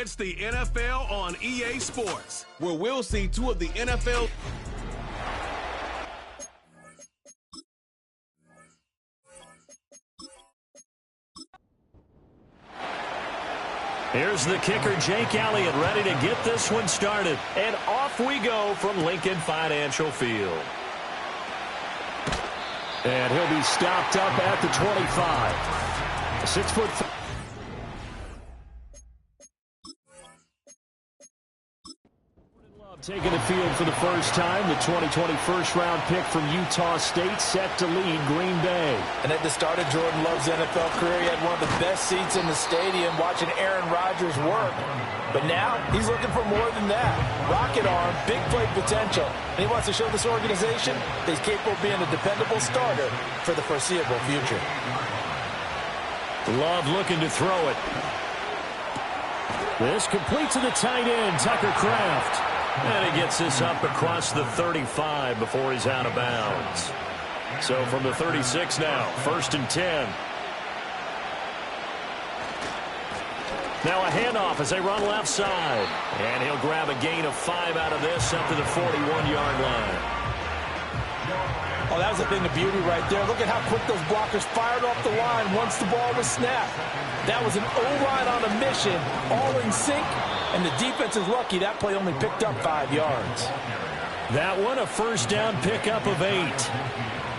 It's the NFL on EA Sports, where we'll see two of the NFL. Here's the kicker, Jake Elliott, ready to get this one started. And off we go from Lincoln Financial Field. And he'll be stopped up at the 25. 6 foot. Taking the field for the first time, the 2020 first-round pick from Utah State, set to lead Green Bay. And at the start of Jordan Love's NFL career, he had one of the best seats in the stadium watching Aaron Rodgers work. But now, he's looking for more than that. Rocket arm, big play potential. And he wants to show this organization that he's capable of being a dependable starter for the foreseeable future. Love looking to throw it. This complete to the tight end, Tucker Kraft. And he gets this up across the 35 before he's out of bounds. So from the 36 now, 1st and 10. Now a handoff as they run left side. And he'll grab a gain of 5 out of this up to the 41-yard line. Oh, that was a thing of beauty right there. Look at how quick those blockers fired off the line once the ball was snapped. That was an O-line on a mission, all in sync, and the defense is lucky that play only picked up 5 yards. That one a first down pickup of 8.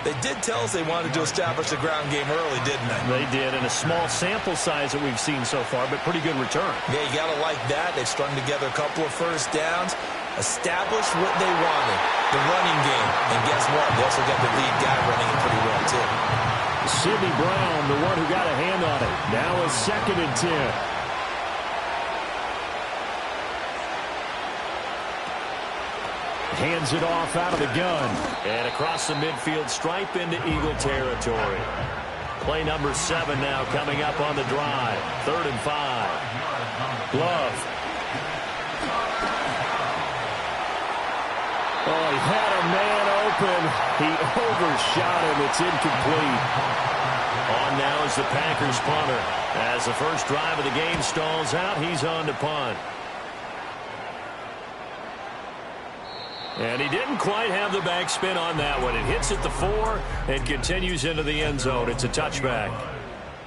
They did tell us they wanted to establish the ground game early, didn't they? They did, in a small sample size that we've seen so far, but pretty good return. Yeah, you got to like that. They've strung together a couple of first downs, established what they wanted, the running game. And guess what? They also got the lead guy running it pretty well, too. Sidney Brown, the one who got a hand on it. Now a 2nd and 10. Hands it off out of the gun. And across the midfield stripe into Eagle territory. Play number 7 now coming up on the drive. 3rd and 5. Love. Oh, he had a man open. He overshot him. It's incomplete. On now is the Packers punter. As the first drive of the game stalls out, he's on to punt. And he didn't quite have the backspin on that one. It hits at the 4 and continues into the end zone. It's a touchback.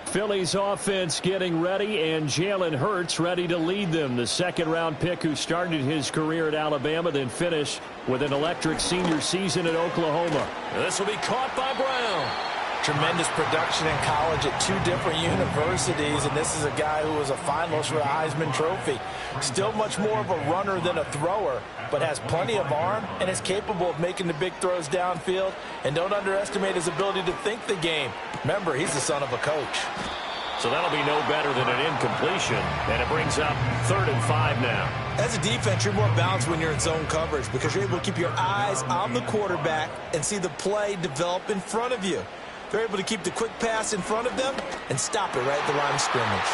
Philly's offense getting ready, and Jalen Hurts ready to lead them. The 2nd-round pick who started his career at Alabama, then finished with an electric senior season at Oklahoma. This will be caught by Brown. Tremendous production in college at 2 different universities, and this is a guy who was a finalist for the Heisman Trophy. Still much more of a runner than a thrower, but has plenty of arm and is capable of making the big throws downfield. And don't underestimate his ability to think the game. Remember, he's the son of a coach. So that'll be no better than an incompletion, and it brings up 3rd and 5 now. As a defense, you're more balanced when you're in zone coverage because you're able to keep your eyes on the quarterback and see the play develop in front of you. They're able to keep the quick pass in front of them and stop it right at the line of scrimmage.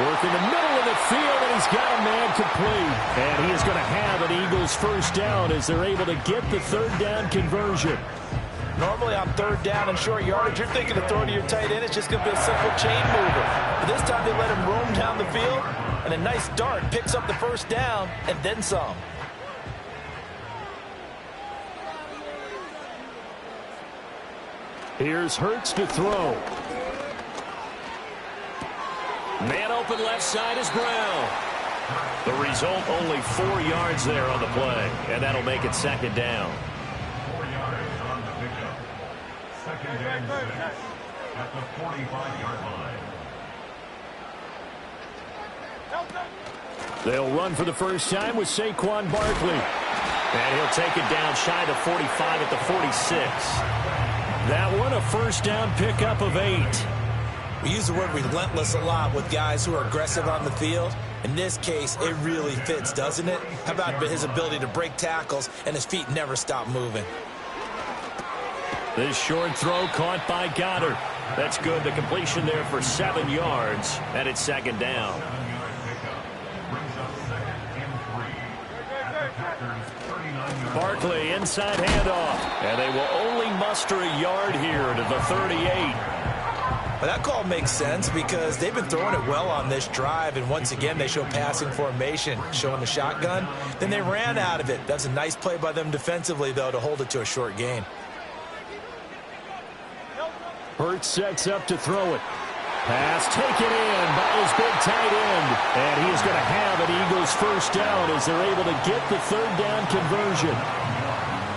Work in the middle of the field, and he's got a man complete. And he is going to have an Eagles first down as they're able to get the 3rd down conversion. Normally on 3rd down and short yardage, you're thinking of throwing to your tight end. It's just going to be a simple chain mover. But this time they let him roam down the field, and a nice dart picks up the first down and then some. Here's Hurts to throw. Man open left side is Brown. The result, only 4 yards there on the play, and that'll make it 2nd down. 4 yards on the pickup. 2nd and 6 at the 45-yard line. They'll run for the first time with Saquon Barkley. And he'll take it down shy of 45 at the 46. That one a first down pickup of 8. We use the word relentless a lot with guys who are aggressive on the field. In this case, it really fits, doesn't it? How about his ability to break tackles and his feet never stop moving? This short throw caught by Goddard. That's good. The completion there for 7 yards, and it's 2nd down. Barkley inside handoff, and they will only muster a yard here to the 38. Well, that call makes sense because they've been throwing it well on this drive, and once again they show passing formation, showing the shotgun. Then they ran out of it. That's a nice play by them defensively, though, to hold it to a short gain. Hurts sets up to throw it. Pass taken in by his big tight end. And he is going to have an Eagles first down as they're able to get the third down conversion.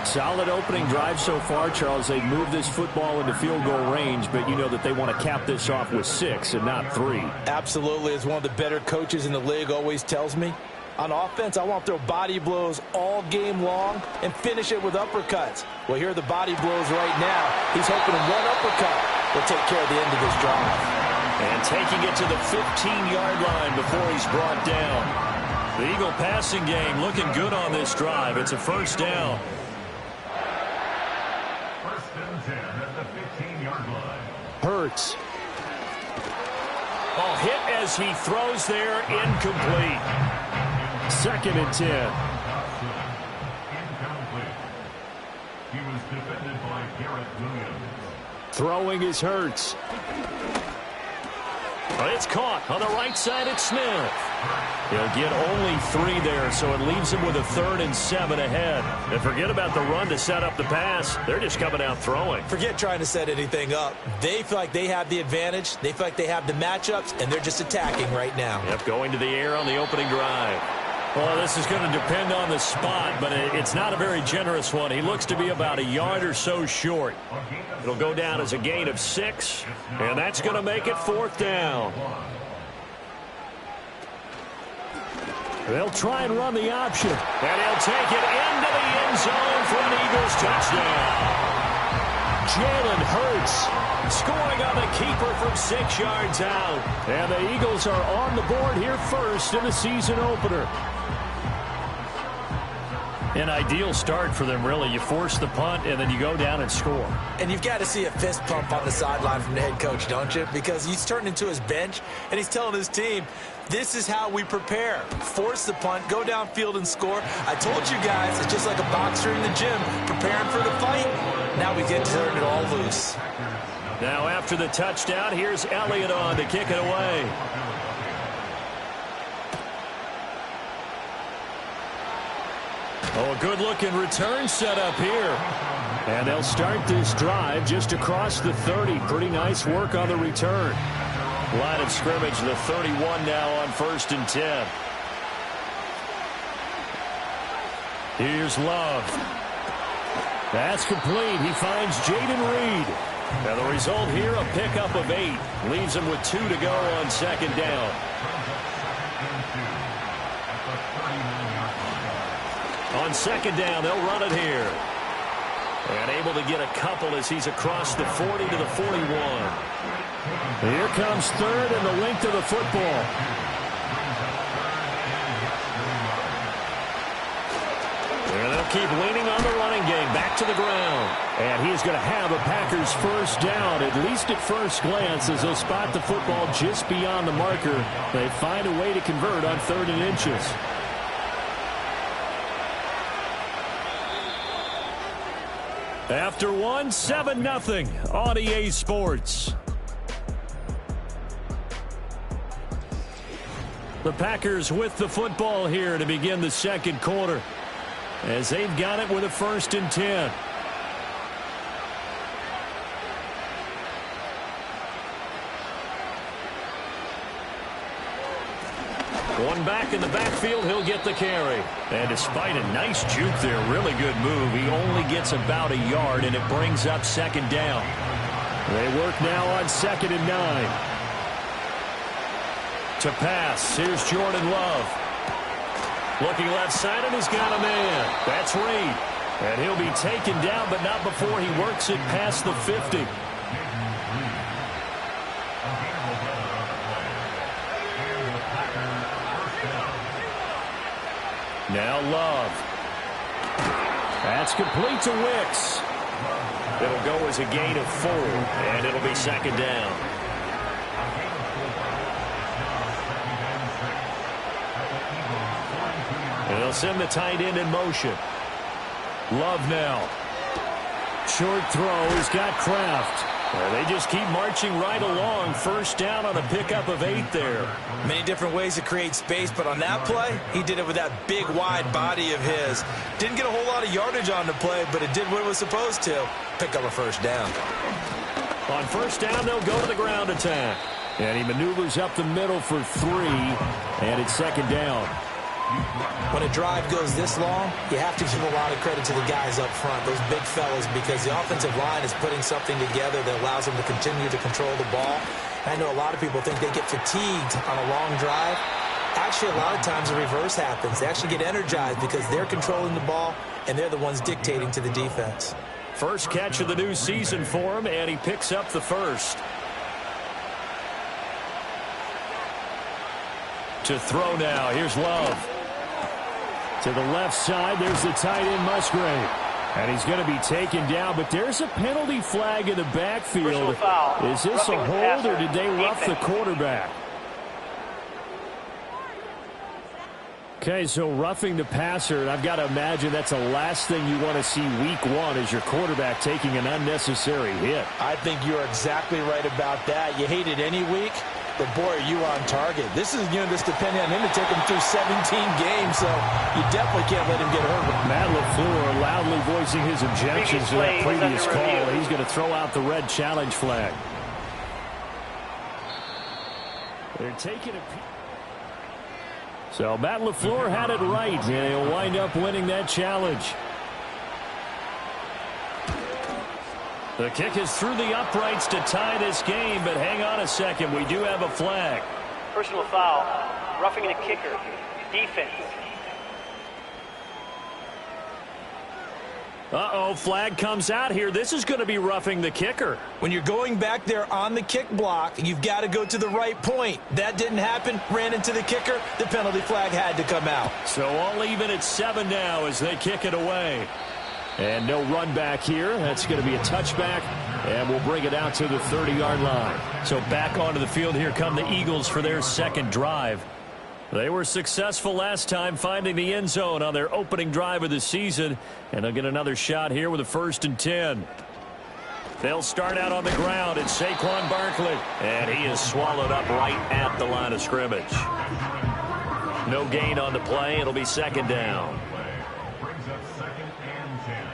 Solid opening drive so far, Charles. They've moved this football into field goal range, but you know that they want to cap this off with 6 and not 3. Absolutely. As one of the better coaches in the league always tells me, on offense, I want to throw body blows all game long and finish it with uppercuts. Well, here are the body blows right now. He's hoping one uppercut will take care of the end of this drive. And taking it to the 15-yard line before he's brought down. The Eagle passing game looking good on this drive. It's a first down. First and 10 at the 15-yard line. Hurts. Oh, hit as he throws there, incomplete. Second and 10. Incomplete. He was defended by Garrett Williams. Throwing is Hurts. But it's caught on the right side. It's Smith. He'll get only 3 there, so it leaves him with a 3rd and 7 ahead. And forget about the run to set up the pass. They're just coming out throwing. Forget trying to set anything up. They feel like they have the advantage. They feel like they have the matchups, and they're just attacking right now. Yep, going to the air on the opening drive. Well, this is going to depend on the spot, but it's not a very generous one. He looks to be about a yard or so short. It'll go down as a gain of 6, and that's going to make it 4th down. They'll try and run the option, and he'll take it into the end zone for an Eagles touchdown. Jalen Hurts scoring on the keeper from 6 yards out. And the Eagles are on the board here first in the season opener. An ideal start for them, really. You force the punt, and then you go down and score. And you've got to see a fist pump on the sideline from the head coach, don't you? Because he's turning into his bench, and he's telling his team, this is how we prepare. Force the punt, go downfield and score. I told you guys, it's just like a boxer in the gym preparing for the fight. Now we get to turn it all loose. Now after the touchdown, here's Elliott on to kick it away. Oh, a good-looking return set up here. And they'll start this drive just across the 30. Pretty nice work on the return. Line of scrimmage, the 31 now on 1st and 10. Here's Love. That's complete. He finds Jaden Reed. And the result here, a pickup of 8. Leaves him with 2 to go on 2nd down. On 2nd down, they'll run it here. And able to get a couple as he's across the 40 to the 41. Here comes 3rd and the length of the football. And they'll keep leaning on the running game. Back to the ground. And he's going to have a Packers first down, at least at first glance, as they'll spot the football just beyond the marker. They find a way to convert on 3rd and inches. After 1, 7-0 on EA Sports. The Packers with the football here to begin the 2nd quarter, as they've got it with a 1st and 10. One back in the backfield, he'll get the carry. And despite a nice juke there, really good move, he only gets about a yard, and it brings up 2nd down. They work now on 2nd and 9. To pass, here's Jordan Love. Looking left side, and he's got a man. That's Reed. And he'll be taken down, but not before he works it past the 50. Now Love. That's complete to Wicks. It'll go as a gain of 4, and it'll be 2nd down. And they'll send the tight end in motion. Love now. Short throw. He's got Kraft. They just keep marching right along. First down on a pickup of 8 there. Many different ways to create space, but on that play, he did it with that big, wide body of his. Didn't get a whole lot of yardage on the play, but it did what it was supposed to. Pick up a first down. On first down, they'll go to the ground attack. And he maneuvers up the middle for 3, and it's second down. When a drive goes this long, you have to give a lot of credit to the guys up front, those big fellas, because the offensive line is putting something together that allows them to continue to control the ball. And I know a lot of people think they get fatigued on a long drive. Actually, a lot of times the reverse happens. They actually get energized because they're controlling the ball, and they're the ones dictating to the defense. First catch of the new season for him, and he picks up the first. To throw now, here's Love. To the left side, there's the tight end Musgrave. And he's going to be taken down, but there's a penalty flag in the backfield. Is this a hold, or did they rough the quarterback? Okay, so roughing the passer, and I've got to imagine that's the last thing you want to see week 1 is your quarterback taking an unnecessary hit. I think you're exactly right about that. You hate it any week, but boy, are you on target. This is just depending on him to take him through 17 games, so you definitely can't let him get hurt. Matt LaFleur loudly voicing his objections to that previous call. He's going to throw out the red challenge flag. They're taking a... So Matt LaFleur had it right, and he'll wind up winning that challenge. The kick is through the uprights to tie this game, but hang on a second. We do have a flag. Personal foul. Roughing the kicker. Defense. Uh-oh, flag comes out here. This is going to be roughing the kicker. When you're going back there on the kick block, you've got to go to the right point. That didn't happen. Ran into the kicker. The penalty flag had to come out. So all even at 7 now as they kick it away. And no run back here. That's going to be a touchback, and we'll bring it out to the 30-yard line. So back onto the field here come the Eagles for their second drive. They were successful last time finding the end zone on their opening drive of the season, and they'll get another shot here with a 1st and 10. They'll start out on the ground. It's Saquon Barkley, and he is swallowed up right at the line of scrimmage. No gain on the play. It'll be second down. Brings up 2nd and 10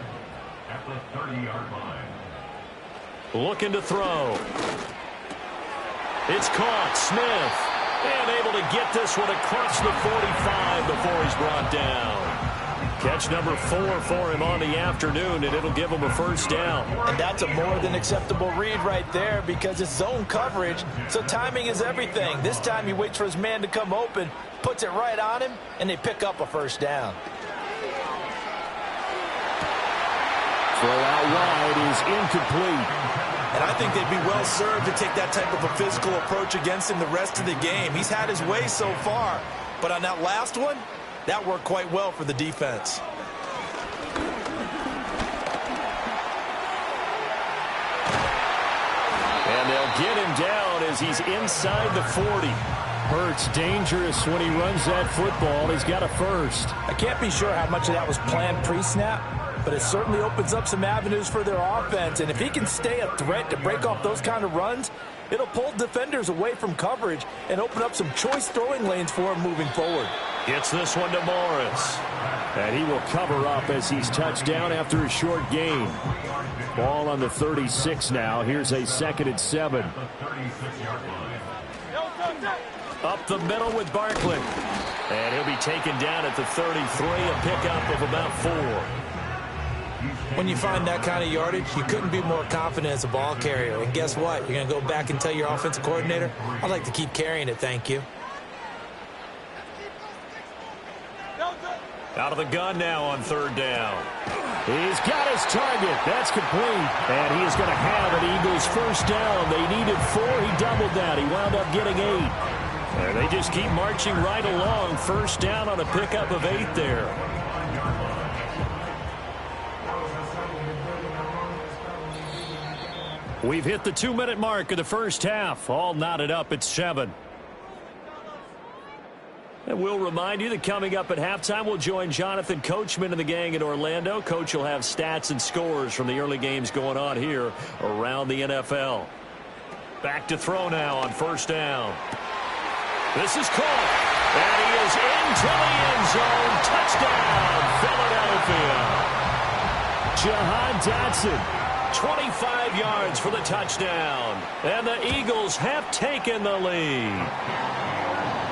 at the 30-yard line. Looking to throw. It's caught. Smith. And able to get this one across the 45 before he's brought down. Catch number 4 for him on the afternoon, and it'll give him a first down. And that's a more than acceptable read right there because it's zone coverage, so timing is everything. This time he waits for his man to come open, puts it right on him, and they pick up a first down. Throw out wide is incomplete. And I think they'd be well served to take that type of a physical approach against him the rest of the game. He's had his way so far, but on that last one, that worked quite well for the defense. And they'll get him down as he's inside the 40. Hurts dangerous when he runs that football. He's got a first. I can't be sure how much of that was planned pre-snap, but it certainly opens up some avenues for their offense. And if he can stay a threat to break off those kind of runs, it'll pull defenders away from coverage and open up some choice throwing lanes for him moving forward. Gets this one to Morris. And he will cover up as he's touched down after a short gain. Ball on the 36 now. Here's a 2nd and 7. Up the middle with Barkley. And he'll be taken down at the 33, a pickup of about 4. When you find that kind of yardage, you couldn't be more confident as a ball carrier. And guess what? You're going to go back and tell your offensive coordinator, I'd like to keep carrying it, thank you. Out of the gun now on 3rd down. He's got his target. That's complete. And he is going to have an Eagles first down. They needed 4. He doubled that. He wound up getting 8. And they just keep marching right along. First down on a pickup of 8 there. We've hit the 2-minute mark of the first half. All knotted up at 7. And we'll remind you that coming up at halftime, we'll join Jonathan Coachman and the gang in Orlando. Coach will have stats and scores from the early games going on here around the NFL. Back to throw now on first down. This is caught, and he is into the end zone. Touchdown, Philadelphia. Jahan Dotson, 25 yards for the touchdown, and the Eagles have taken the lead.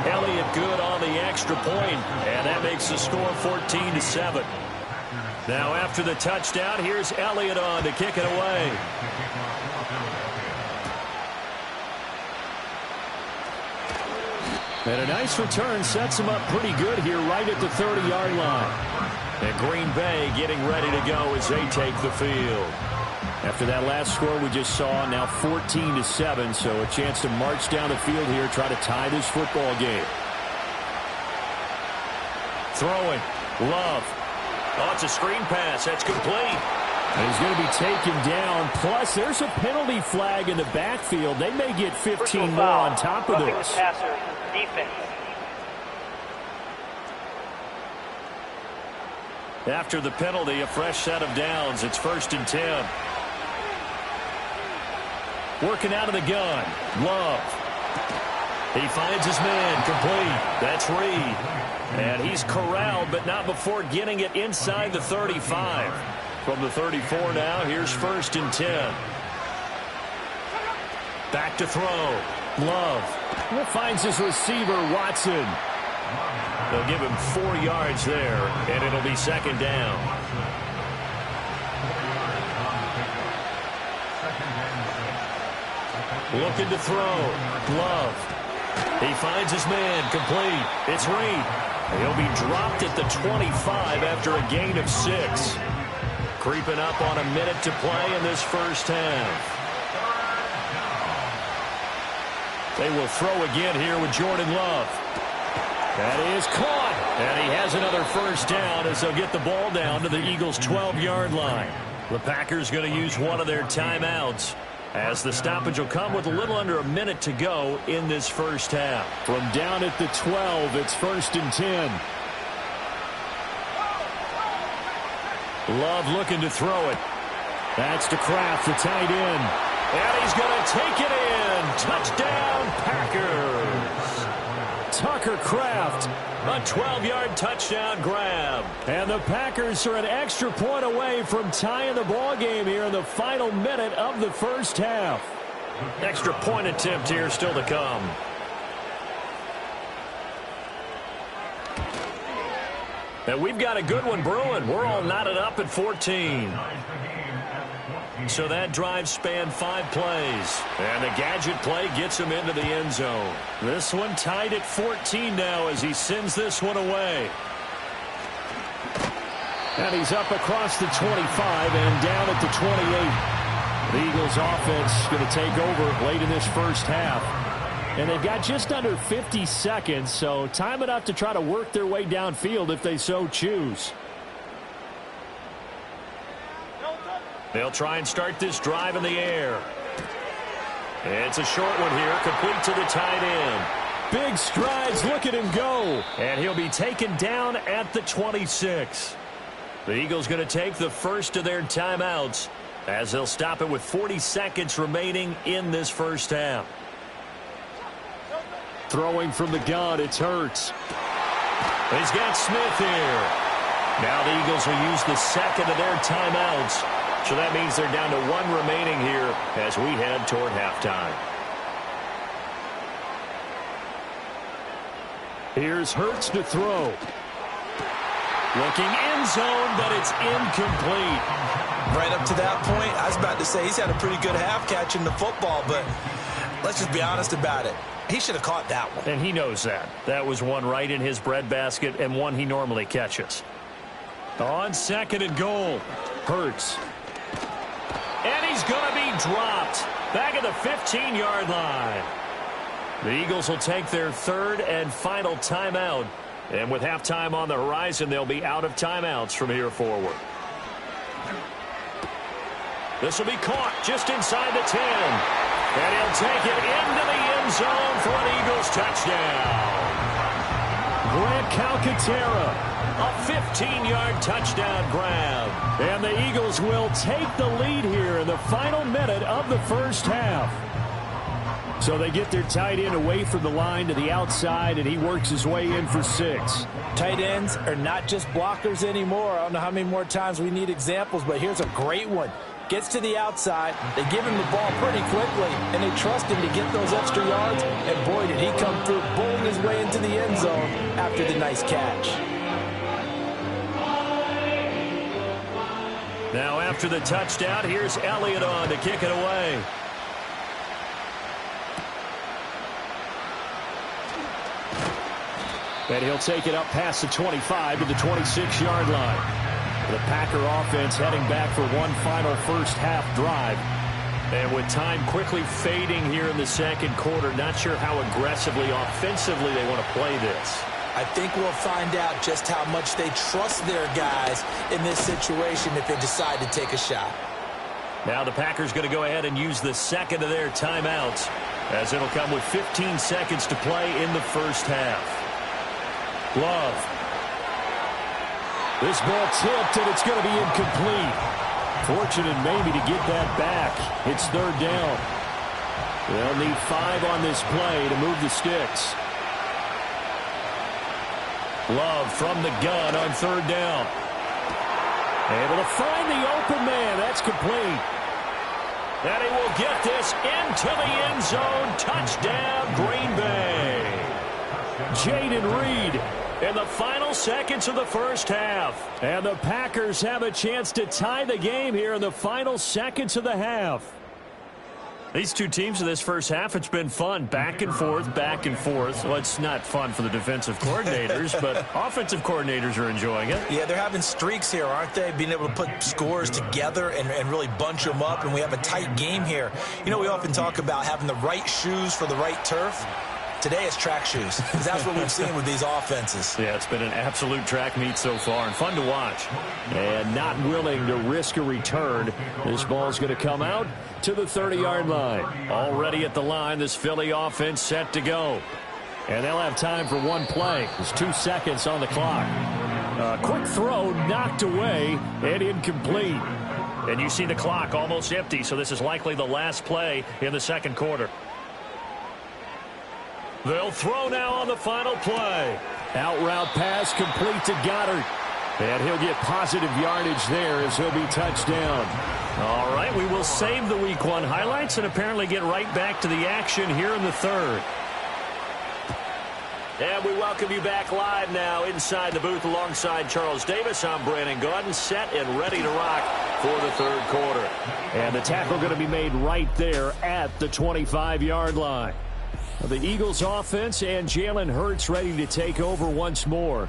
Elliott good on the extra point, and that makes the score 14-7. Now after the touchdown, here's Elliott on to kick it away. And a nice return sets him up pretty good here right at the 30-yard line. And Green Bay getting ready to go as they take the field. After that last score we just saw, now 14-7, so a chance to march down the field here, try to tie this football game. Throwing, Love. Oh, it's a screen pass. That's complete. And he's going to be taken down. Plus, there's a penalty flag in the backfield. They may get 15 more on top of this. Passer, defense. After the penalty, a fresh set of downs. It's 1st and 10. Working out of the gun. Love. He finds his man. Complete. That's Reed. And he's corralled, but not before getting it inside the 35. From the 34 now, here's 1st and 10. Back to throw. Love. Finds his receiver, Watson. They'll give him 4 yards there, and it'll be 2nd down. Looking to throw. Love. He finds his man. Complete. It's Reed. He'll be dropped at the 25 after a gain of 6. Creeping up on a minute to play in this first half. They will throw again here with Jordan Love. That is caught. And he has another first down as they'll get the ball down to the Eagles' 12-yard line. The Packers going to use one of their timeouts, as the stoppage will come with a little under a minute to go in this first half. From down at the 12, it's 1st and 10. Love looking to throw it. That's to Kraft, the tight end. And he's going to take it in. Touchdown, Packers. Tucker Kraft, a 12-yard touchdown grab. And the Packers are an extra point away from tying the ball game here in the final minute of the first half. Extra point attempt here still to come. And we've got a good one brewing. We're all knotted up at 14. So that drive spanned 5 plays. And the gadget play gets him into the end zone. This one tied at 14 now as he sends this one away. And he's up across the 25 and down at the 28. The Eagles offense going to take over late in this first half. And they've got just under 50 seconds, so time enough to try to work their way downfield if they so choose. They'll try and start this drive in the air. It's a short one here, complete to the tight end. Big strides, look at him go. And he'll be taken down at the 26. The Eagles going to take the first of their timeouts as they'll stop it with 40 seconds remaining in this first half. Throwing from the gun, it's Hurts. He's got Smith here. Now the Eagles will use the second of their timeouts. So that means they're down to 1 remaining here as we head toward halftime. Here's Hurts to throw. Looking end zone, but it's incomplete. Right up to that point, I was about to say he's had a pretty good half catching the football, but let's just be honest about it. He should have caught that one. And he knows that. That was one right in his breadbasket and one he normally catches. On 2nd and goal, Hurts. And he's going to be dropped back at the 15-yard line. The Eagles will take their 3rd and final timeout. And with halftime on the horizon, they'll be out of timeouts from here forward. This will be caught just inside the 10. And he'll take it into the end zone for an Eagles touchdown. Grant Calcaterra, a 15-yard touchdown grab. And the Eagles will take the lead here in the final minute of the first half. So they get their tight end away from the line to the outside, and he works his way in for 6. Tight ends are not just blockers anymore. I don't know how many more times we need examples, but here's a great one. Gets to the outside, they give him the ball pretty quickly, and they trust him to get those extra yards, and boy, did he come through, bowling his way into the end zone after the nice catch. Now after the touchdown, here's Elliott on to kick it away. And he'll take it up past the 25 to the 26-yard line. The Packer offense heading back for one final first half drive. And with time quickly fading here in the second quarter, not sure how aggressively, offensively they want to play this. I think we'll find out just how much they trust their guys in this situation if they decide to take a shot. Now the Packers going to go ahead and use the second of their timeouts, as it'll come with 15 seconds to play in the first half. Love. This ball tipped, and it's going to be incomplete. Fortunate maybe to get that back. It's third down. They'll need 5 on this play to move the sticks. Love from the gun on third down. Able to find the open man. That's complete. And he will get this into the end zone. Touchdown, Green Bay. Jaden Reed in the final seconds of the first half. And the Packers have a chance to tie the game here in the final seconds of the half. These two teams in this first half, it's been fun. Back and forth, back and forth. Well, it's not fun for the defensive coordinators, but offensive coordinators are enjoying it. Yeah, they're having streaks here, aren't they? Being able to put scores together and really bunch them up, and we have a tight game here. You know, we often talk about having the right shoes for the right turf. Today it's track shoes, because that's what we've seen with these offenses. Yeah, it's been an absolute track meet so far, and fun to watch. And not willing to risk a return. This ball's going to come out to the 30-yard line. Already at the line, this Philly offense set to go. And they'll have time for one play. There's 2 seconds on the clock. A quick throw knocked away and incomplete. And you see the clock almost empty, so this is likely the last play in the second quarter. They'll throw now on the final play. Out route pass complete to Goddard. And he'll get positive yardage there as he'll be touched down. All right, we will save the Week 1 highlights and apparently get right back to the action here in the third. And we welcome you back live now inside the booth alongside Charles Davis. I'm Brandon Gaudin, set and ready to rock for the third quarter. And the tackle going to be made right there at the 25-yard line. The Eagles offense and Jalen Hurts ready to take over once more.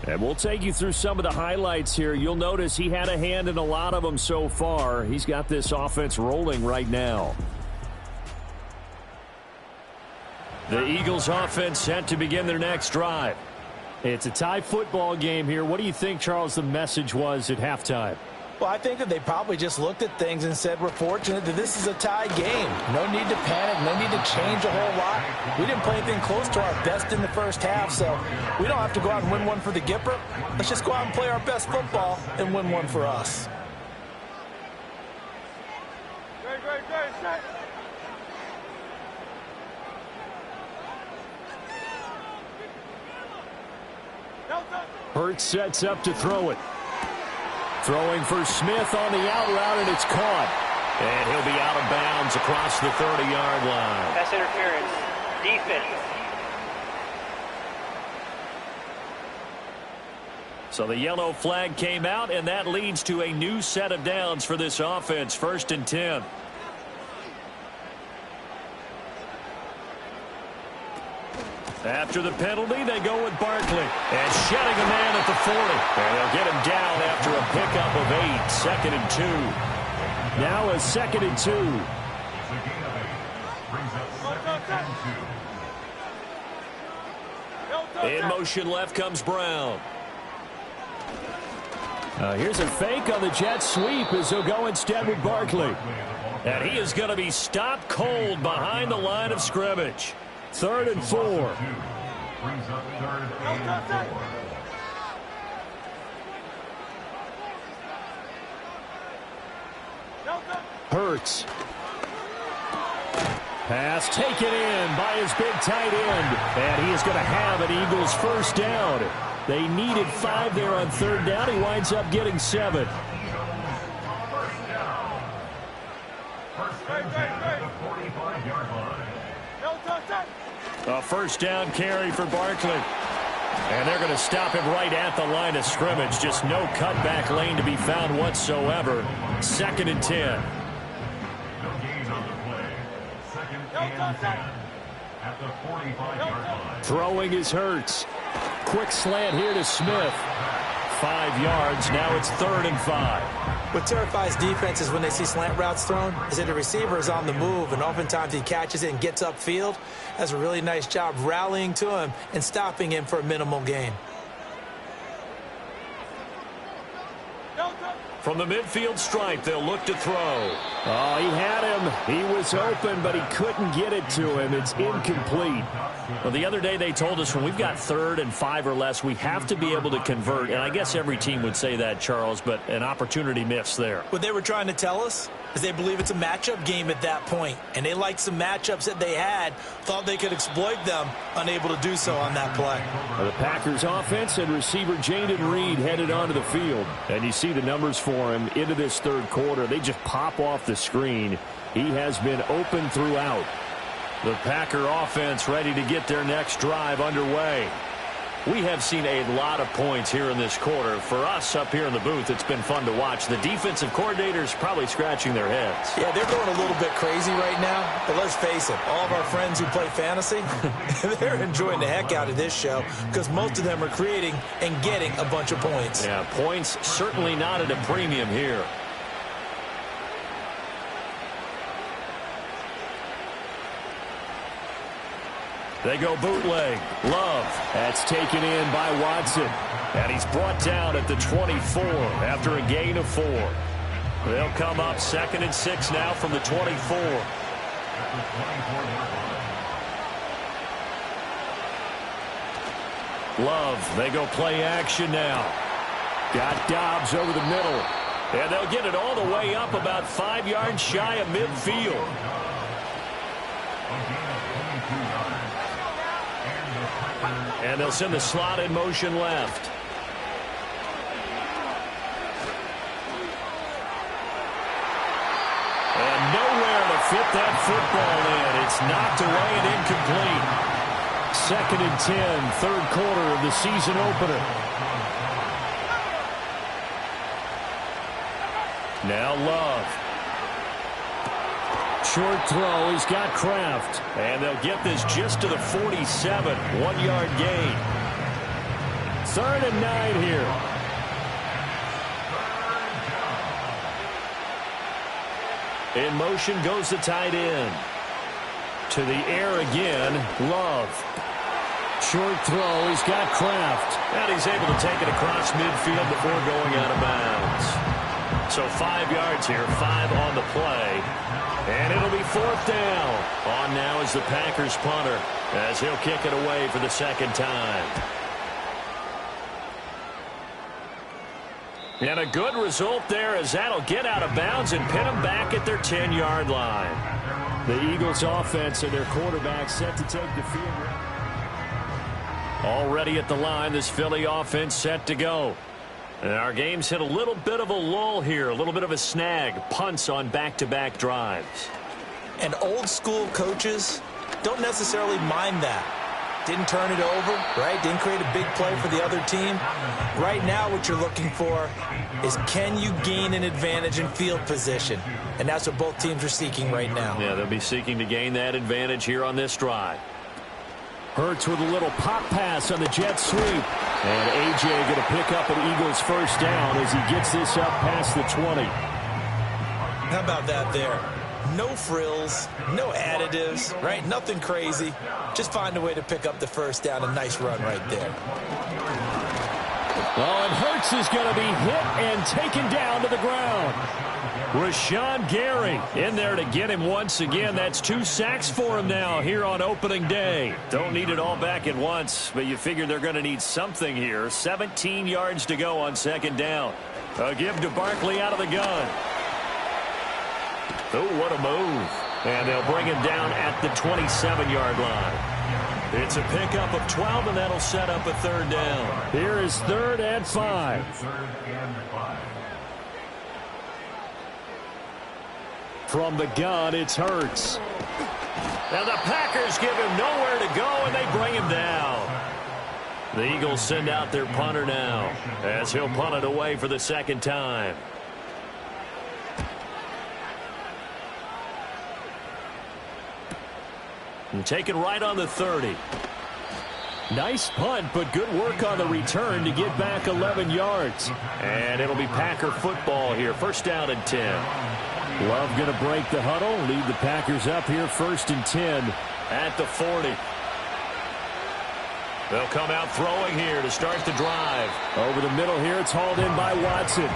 And we'll take you through some of the highlights here. You'll notice he had a hand in a lot of them so far. He's got this offense rolling right now. The Eagles offense set to begin their next drive. It's a tie football game here. What do you think, Charles, the message was at halftime? Well, I think that they probably just looked at things and said, we're fortunate that this is a tie game. No need to panic, no need to change a whole lot. We didn't play anything close to our best in the first half, so we don't have to go out and win one for the Gipper. Let's just go out and play our best football and win one for us. Hurts sets up to throw it. Throwing for Smith on the out route, and it's caught. And he'll be out of bounds across the 30-yard line. Pass interference. Defense. So the yellow flag came out, and that leads to a new set of downs for this offense. 1st and 10. After the penalty, they go with Barkley. And shedding a man at the 40. And they'll get him down after a pickup of 8. 2nd and 2. Now a 2nd and 2. In motion left comes Brown. Here's a fake on the jet sweep as he'll go instead with Barkley. And he is going to be stopped cold behind the line of scrimmage. 3rd and 4. Brings up 3rd and 4. Hurts. Pass taken in by his big tight end. And he is going to have an Eagles first down. They needed 5 there on 3rd down. He winds up getting 7. A first down carry for Barkley. And they're going to stop him right at the line of scrimmage. Just no cutback lane to be found whatsoever. 2nd and 10. No gain on the play. 2nd and 10 at the 45-yard line. Throwing is Hurts. Quick slant here to Smith. 5 yards. Now it's 3rd and 5. What terrifies defenses when they see slant routes thrown is that the receiver is on the move, and oftentimes he catches it and gets upfield. Does a really nice job rallying to him and stopping him for a minimal gain. From the midfield stripe, they'll look to throw. Oh, he had him. He was open, but he couldn't get it to him. It's incomplete. Well, the other day they told us when we've got 3rd and 5 or less, we have to be able to convert. And I guess every team would say that, Charles, but an opportunity missed there. What they were trying to tell us is they believe it's a matchup game at that point. And they liked some matchups that they had, thought they could exploit them, unable to do so on that play. Well, the Packers offense and receiver Jaden Reed headed onto the field. And you see the numbers for him into this 3rd quarter. They just pop off the screen. He has been open throughout. The Packer offense ready to get their next drive underway. We have seen a lot of points here in this quarter. For us up here in the booth, it's been fun to watch. The defensive coordinators probably scratching their heads. Yeah, they're going a little bit crazy right now. But let's face it, all of our friends who play fantasy, they're enjoying the heck out of this show because most of them are creating and getting a bunch of points. Yeah, points certainly not at a premium here. They go bootleg. Love. That's taken in by Watson. And he's brought down at the 24 after a gain of 4. They'll come up 2nd and 6 now from the 24. Love. They go play action now. Got Dobbs over the middle. And they'll get it all the way up about 5 yards shy of midfield. And they'll send the slot in motion left. And nowhere to fit that football in. It's knocked away and incomplete. 2nd and 10, 3rd quarter of the season opener. Now Love. Short throw. He's got Kraft. And they'll get this just to the 47. 1-yard gain. 3rd and 9 here. In motion goes the tight end. To the air again. Love. Short throw. He's got Kraft. And he's able to take it across midfield before going out of bounds. So 5 yards here. 5 on the play. And it'll be 4th down. On now is the Packers punter as he'll kick it away for the 2nd time. And a good result there as that'll get out of bounds and pin them back at their 10-yard line. The Eagles offense and their quarterback set to take the field. Already at the line, this Philly offense set to go. And our game's hit a little bit of a lull here, a little bit of a snag. Punts on back-to-back drives. And old-school coaches don't necessarily mind that. Didn't turn it over, right? Didn't create a big play for the other team. Right now what you're looking for is can you gain an advantage in field position? And that's what both teams are seeking right now. Yeah, they'll be seeking to gain that advantage here on this drive. Hurts with a little pop pass on the jet sweep. And A.J. going to pick up an Eagles first down as he gets this up past the 20. How about that there? No frills, no additives, right? Nothing crazy. Just find a way to pick up the first down. A nice run right there. Oh, and Hurts is going to be hit and taken down to the ground. Rashawn Gary in there to get him once again. That's 2 sacks for him now here on opening day. Don't need it all back at once, but you figure they're going to need something here. 17 yards to go on second down. A give to Barkley out of the gun. Oh, what a move. And they'll bring him down at the 27-yard line. It's a pickup of 12, and that'll set up a third down. Here is 3rd and 5. From the gun, it's Hurts. Now the Packers give him nowhere to go, and they bring him down. The Eagles send out their punter now, as he'll punt it away for the second time. And take it right on the 30. Nice punt, but good work on the return to get back 11 yards. And it'll be Packer football here. First down and 10. Love going to break the huddle, lead the Packers up here 1st and 10 at the 40. They'll come out throwing here to start the drive. Over the middle here, it's hauled in by Watson.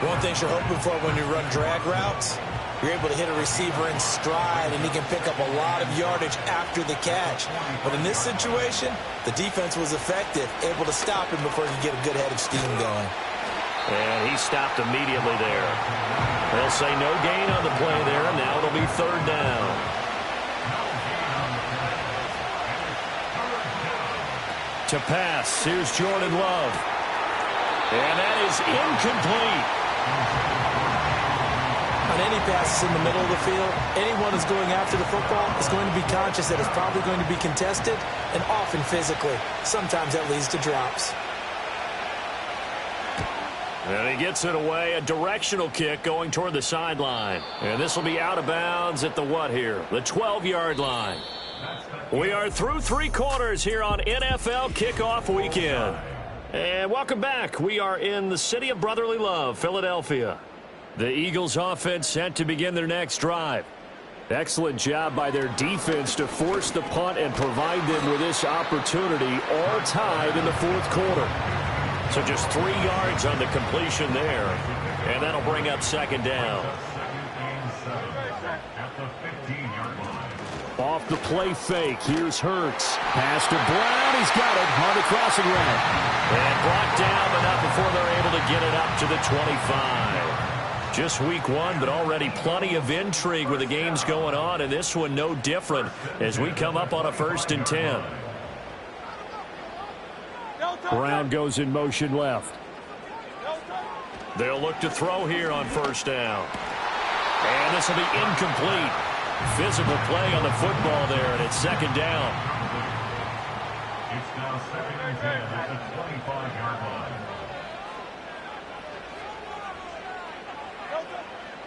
One thing you're hoping for when you run drag routes, you're able to hit a receiver in stride, and he can pick up a lot of yardage after the catch. But in this situation, the defense was effective, able to stop him before he could get a good head of steam going. And he stopped immediately there. They'll say no gain on the play there, and now it'll be 3rd down. To pass, here's Jordan Love. And that is incomplete. On any passes in the middle of the field, anyone who's going after the football is going to be conscious that it's probably going to be contested, and often physically. Sometimes that leads to drops. And he gets it away, a directional kick going toward the sideline. And this will be out of bounds at the what here? The 12-yard line. We are through 3 quarters here on NFL Kickoff Weekend. And welcome back. We are in the city of brotherly love, Philadelphia. The Eagles offense set to begin their next drive. Excellent job by their defense to force the punt and provide them with this opportunity, all tied in the 4th quarter. So just 3 yards on the completion there. And that'll bring up second down. Off the play fake, here's Hurts. Pass to Brown, he's got it on the crossing route. And brought down, but not before they're able to get it up to the 25. Just week 1, but already plenty of intrigue with the games going on, and this one no different as we come up on a 1st and 10. Brown goes in motion left. They'll look to throw here on 1st down. And this will be incomplete. Physical play on the football there, and it's second down. It's now 2nd and 10 at the 25-yard line.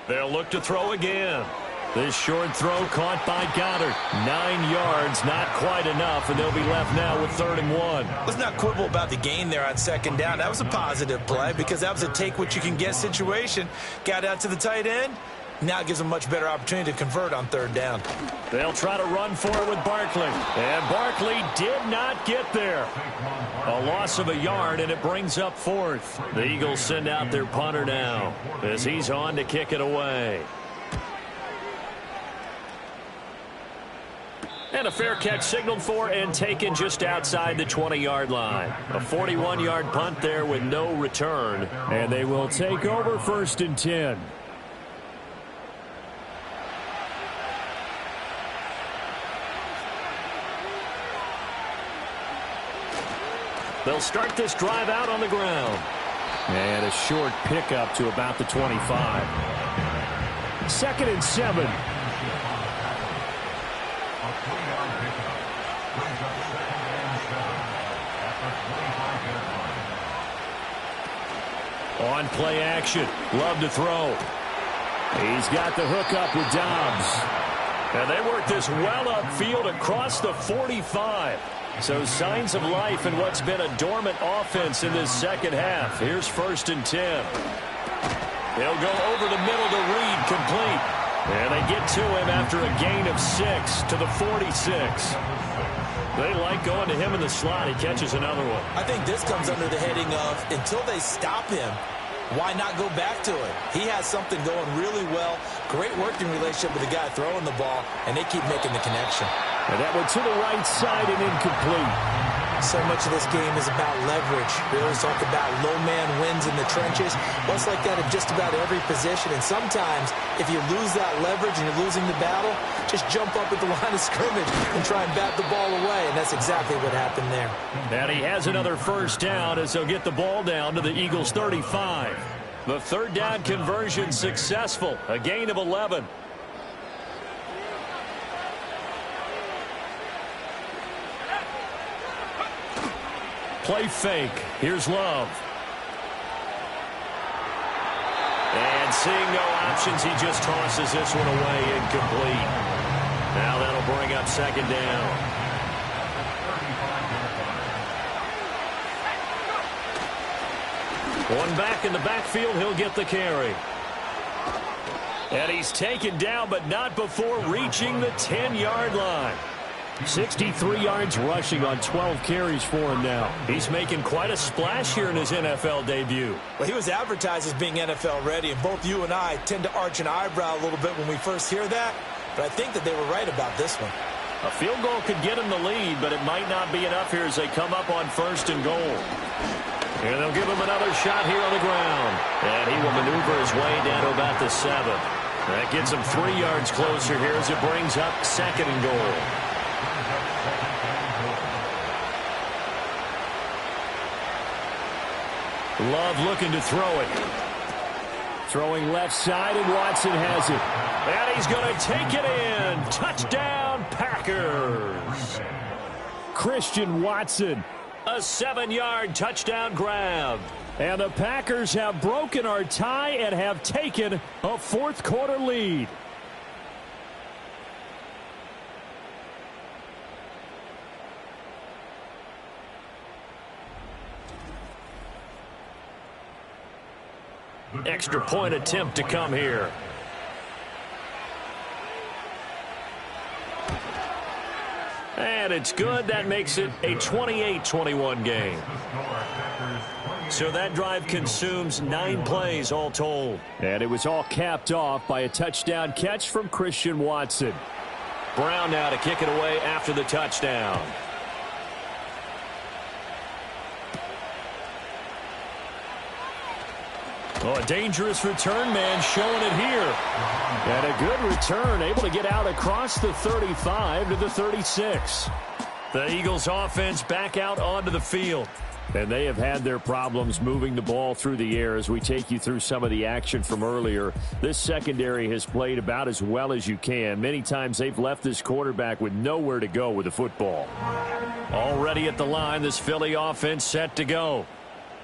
They'll look to throw again. This short throw caught by Goddard. 9 yards, not quite enough, and they'll be left now with 3rd and 1. Let's not quibble about the gain there on second down. That was a positive play because that was a take-what-you-can-get situation. Got out to the tight end. Now it gives them a much better opportunity to convert on 3rd down. They'll try to run for it with Barkley. And Barkley did not get there. A loss of a yard, and it brings up 4th. The Eagles send out their punter now as he's on to kick it away. And a fair catch signaled for and taken just outside the 20-yard line. A 41-yard punt there with no return. And they will take over 1st and 10. They'll start this drive out on the ground. And a short pickup to about the 25. 2nd and 7. On play action. Love to throw. He's got the hook up with Dobbs. And they work this well upfield across the 45. So signs of life in what's been a dormant offense in this second half. Here's 1st and 10. They'll go over the middle to Reed, complete. And they get to him after a gain of 6 to the 46. They like going to him in the slot. He catches another one. I think this comes under the heading of until they stop him, Why not go back to it? He has something going really well. Great working relationship with the guy throwing the ball, and they keep making the connection. And that one to the right side and incomplete. So much of this game is about leverage. We always talk about low man wins in the trenches. Well, it's like that in just about every position. And sometimes, if you lose that leverage and you're losing the battle, just jump up at the line of scrimmage and try and bat the ball away. And that's exactly what happened there. And he has another first down as he'll get the ball down to the Eagles' 35. The third down conversion successful. A gain of 11. Play fake. Here's Love. And seeing no options, he just tosses this one away incomplete. Now that'll bring up second down. One back in the backfield, he'll get the carry. And he's taken down, but not before reaching the 10-yard line. 63 yards rushing on 12 carries for him now. He's making quite a splash here in his NFL debut. Well, he was advertised as being NFL ready, and both you and I tend to arch an eyebrow a little bit when we first hear that, but I think that they were right about this one. A field goal could get him the lead, but it might not be enough here as they come up on first and goal. And they'll give him another shot here on the ground. And he will maneuver his way down to about the 7. That gets him 3 yards closer here as it brings up second and goal. Love looking to throw it. Throwing left side, and Watson has it. And he's going to take it in. Touchdown, Packers. Christian Watson, a 7-yard touchdown grab. And the Packers have broken our tie and have taken a fourth-quarter lead. Extra point attempt to come here. And it's good. That makes it a 28-21 game. So that drive consumes 9 plays all told. And it was all capped off by a touchdown catch from Christian Watson. Brown now to kick it away after the touchdown. Oh, a dangerous return man showing it here. And a good return, able to get out across the 35 to the 36. The Eagles offense back out onto the field. And they have had their problems moving the ball through the air as we take you through some of the action from earlier. This secondary has played about as well as you can. Many times they've left this quarterback with nowhere to go with the football. Already at the line, this Philly offense set to go.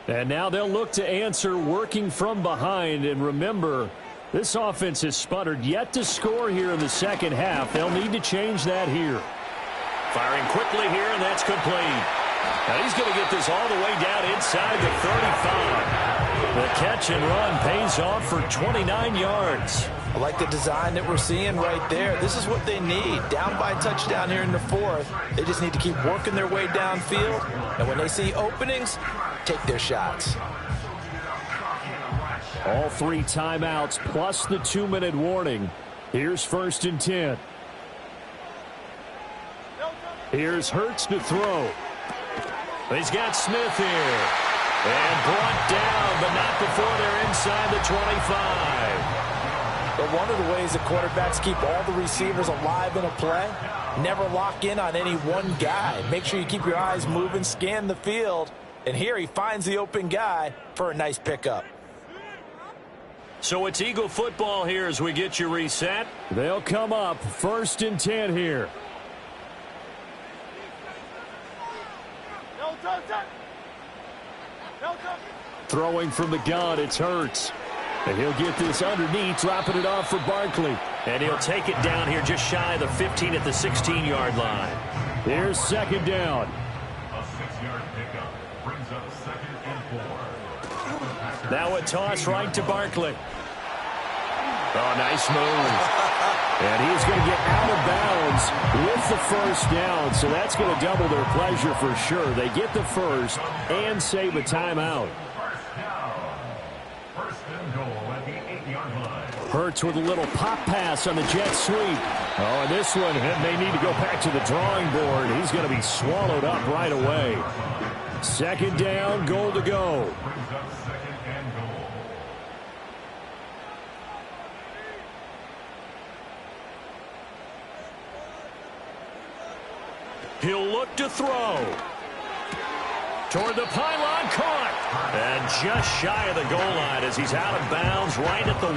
And now they'll look to answer working from behind. And remember, this offense has sputtered yet to score here in the second half. They'll need to change that here. Firing quickly here, and that's complete. Now he's going to get this all the way down inside the 35. The catch and run pays off for 29 yards. I like the design that we're seeing right there. This is what they need. Down by a touchdown here in the fourth. They just need to keep working their way downfield. And when they see openings, take their shots. All 3 timeouts plus the 2-minute warning. Here's 1st and 10. Here's Hurts to throw. He's got Smith here. And brought down, but not before they're inside the 25. But one of the ways that quarterbacks keep all the receivers alive in a play, never lock in on any one guy. Make sure you keep your eyes moving, scan the field. And here he finds the open guy for a nice pickup. So it's Eagle football here as we get you reset. They'll come up 1st and 10 here. Throwing from the gun, it's Hurts. And he'll get this underneath, dropping it off for Barkley. And he'll take it down here just shy of the 15 at the 16-yard line. Here's 2nd down. A 6-yard pickup brings up 2nd and 4. Now a toss right to Barkley. Oh, nice move. And he's going to get out of bounds with the first down. So that's going to double their pleasure for sure. They get the first and save a timeout. Hurts with a little pop pass on the jet sweep. Oh, and this one may need to go back to the drawing board. He's going to be swallowed up right away. Second down, goal to go. He'll look to throw. Toward the pylon, caught. And just shy of the goal line as he's out of bounds right at the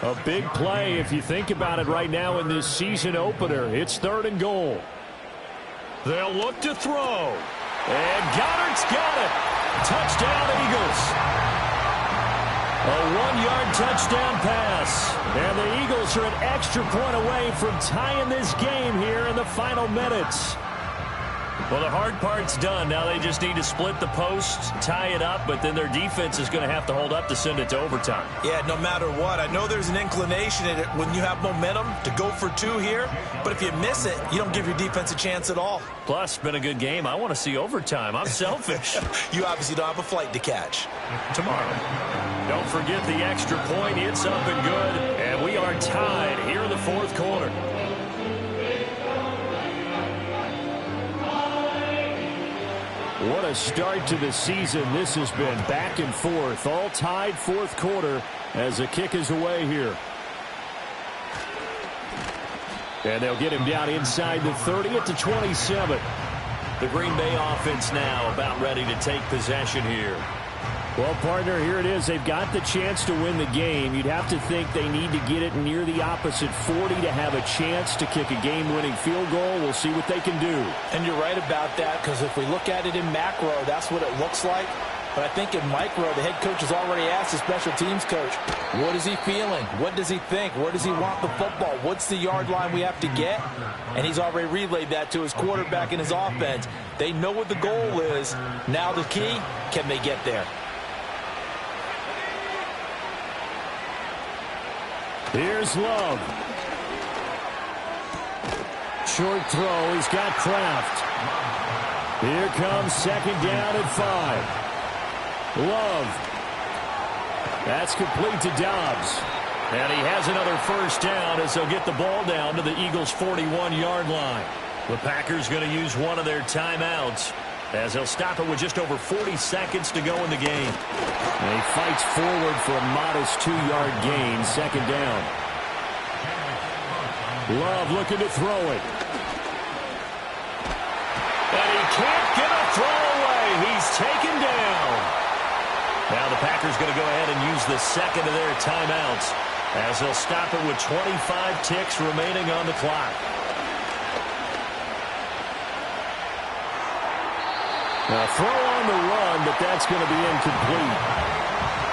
1. A big play if you think about it right now in this season opener. It's 3rd and goal. They'll look to throw. And Goddard's got it. Touchdown, Eagles. A 1-yard touchdown pass. And the Eagles are an extra point away from tying this game here in the final minutes. Well, the hard part's done. Now they just need to split the posts, tie it up, but then their defense is going to have to hold up to send it to overtime. Yeah, no matter what. I know there's an inclination in it when you have momentum to go for 2 here, but if you miss it, you don't give your defense a chance at all. Plus, it's been a good game. I want to see overtime. I'm selfish. You obviously don't have a flight to catch. Tomorrow. Don't forget the extra point. It's up and good, and we are tied here in the 4th quarter. What a start to the season this has been. Back and forth, all tied 4th quarter as the kick is away here. And they'll get him down inside the 30 at the 27. The Green Bay offense now about ready to take possession here. Well, partner, here it is. They've got the chance to win the game. You'd have to think they need to get it near the opposite 40 to have a chance to kick a game-winning field goal. We'll see what they can do. And you're right about that, because if we look at it in macro, that's what it looks like. But I think in micro, the head coach has already asked the special teams coach, what is he feeling? What does he think? Where does he want the football? What's the yard line we have to get? And he's already relayed that to his quarterback and his offense. They know what the goal is. Now the key, can they get there? Here's Love. Short throw. He's got Kraft. Here comes 2nd down and 5. Love. That's complete to Dobbs. And he has another 1st down as they'll get the ball down to the Eagles' 41-yard line. The Packers going to use one of their timeouts as they'll stop it with just over 40 seconds to go in the game. And he fights forward for a modest 2-yard gain, 2nd down. Love looking to throw it. And he can't get a throw away. He's taken down. Now the Packers going to go ahead and use the 2nd of their timeouts as they'll stop it with 25 ticks remaining on the clock. Now throw on the run, but that's going to be incomplete.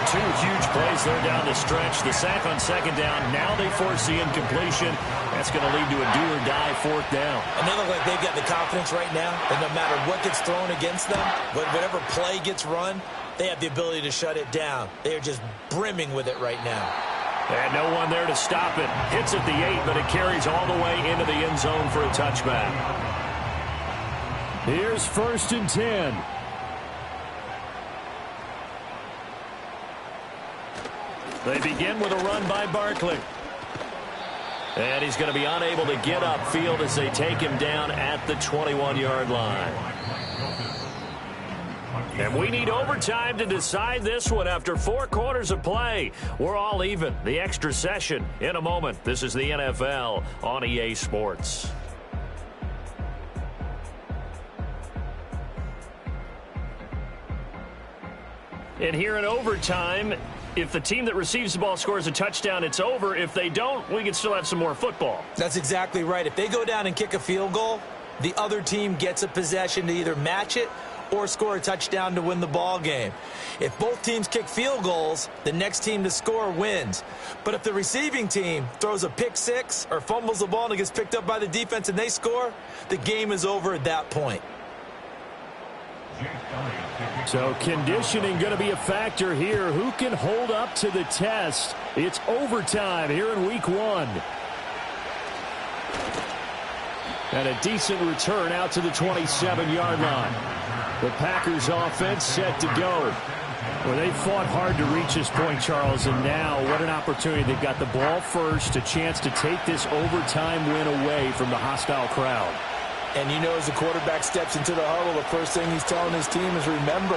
2 huge plays there down the stretch. The sack on 2nd down. Now they force the incompletion. That's going to lead to a do-or-die 4th down. And they look like they've got the confidence right now that no matter what gets thrown against them, whatever play gets run, they have the ability to shut it down. They are just brimming with it right now. And no one there to stop it. Hits at the 8, but it carries all the way into the end zone for a touchback. Here's 1st and 10. They begin with a run by Barkley. And he's going to be unable to get upfield as they take him down at the 21-yard line. And we need overtime to decide this one after 4 quarters of play. We're all even. The extra session in a moment. This is the NFL on EA Sports. And here in overtime, if the team that receives the ball scores a touchdown, it's over. If they don't, we can still have some more football. That's exactly right. If they go down and kick a field goal, the other team gets a possession to either match it or score a touchdown to win the ball game. If both teams kick field goals, the next team to score wins. But if the receiving team throws a pick six or fumbles the ball and it gets picked up by the defense and they score, the game is over at that point. So conditioning going to be a factor here. Who can hold up to the test? It's overtime here in week 1. And a decent return out to the 27-yard line. The Packers offense set to go. Well, they fought hard to reach this point, Charles, and now what an opportunity. They've got the ball first, a chance to take this overtime win away from the hostile crowd. And you know, as the quarterback steps into the huddle, the first thing he's telling his team is, remember,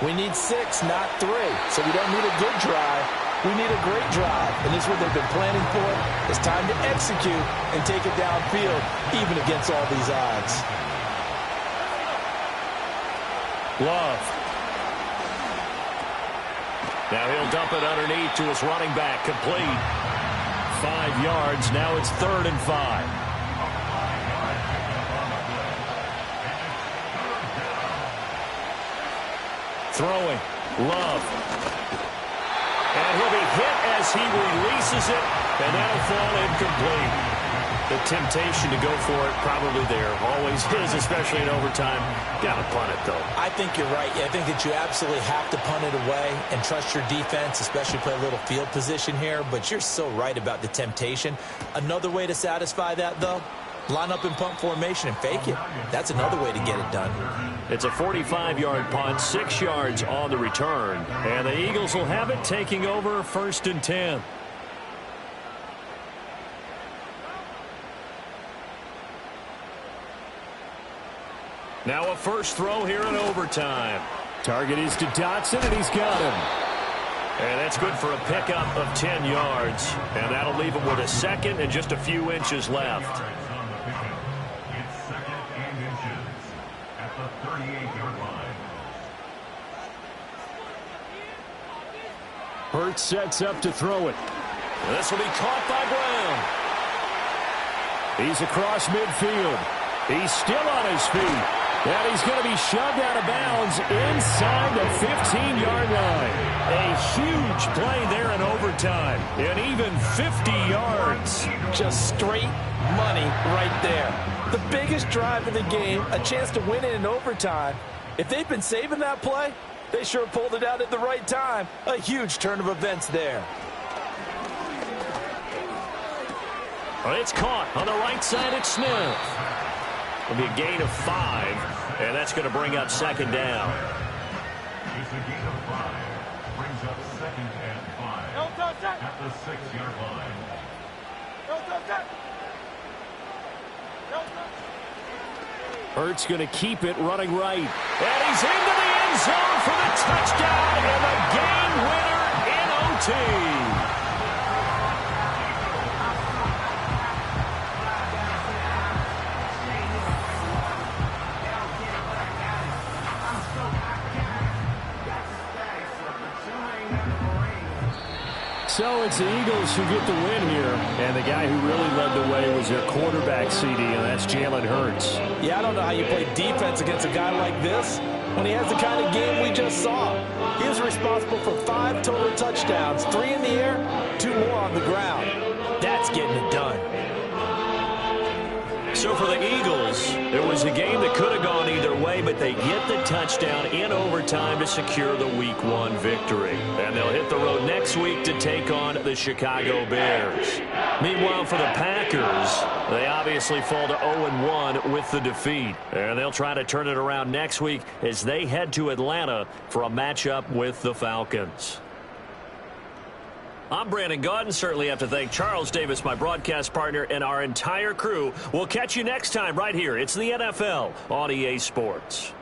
we need 6, not 3. So we don't need a good drive. We need a great drive. And this is what they've been planning for. It's time to execute and take it downfield, even against all these odds. Love. Now he'll dump it underneath to his running back. Complete. 5 yards. Now it's 3rd and 5. Throwing. Love. And he'll be hit as he releases it, and that'll fall incomplete. The temptation to go for it probably there. Always is, especially in overtime. Got to punt it, though. I think you're right. I think that you absolutely have to punt it away and trust your defense, especially play a little field position here. But you're so right about the temptation. Another way to satisfy that, though, line up in punt formation and fake it. That's another way to get it done. It's a 45-yard punt, 6 yards on the return. And the Eagles will have it, taking over 1st and 10. Now a first throw here in overtime. Target is to Dotson, and he's got him. And that's good for a pickup of 10 yards. And that'll leave him with a second and just a few inches left. It's 2nd and inches at the 38-yard line. Hurts sets up to throw it. This will be caught by Brown. He's across midfield. He's still on his feet. And he's going to be shoved out of bounds inside the 15-yard line. A huge play there in overtime. And even 50 yards. Just straight money right there. The biggest drive of the game, a chance to win it in overtime. If they've been saving that play, they sure pulled it out at the right time. A huge turn of events there. Well, it's caught on the right side at Smith. It'll be a gain of 5, and that's going to bring up 2nd down. It's a gain of 5. Brings up 2nd and 5 at the 6-yard line. Hurts going to keep it running right. And he's into the end zone for the touchdown and the game winner in OT. So it's the Eagles who get the win here. And the guy who really led the way was their quarterback, CD, and that's Jalen Hurts. Yeah, I don't know how you play defense against a guy like this when he has the kind of game we just saw. He was responsible for 5 total touchdowns, 3 in the air, 2 more on the ground. That's getting it done. So for the Eagles, it was a game that could have gone either way, but they get the touchdown in overtime to secure the Week 1 victory. And they'll hit the road next week to take on the Chicago Bears. Meanwhile, for the Packers, they obviously fall to 0-1 with the defeat. And they'll try to turn it around next week as they head to Atlanta for a matchup with the Falcons. I'm Brandon Gaudin. Certainly have to thank Charles Davis, my broadcast partner, and our entire crew. We'll catch you next time right here. It's the NFL on EA Sports.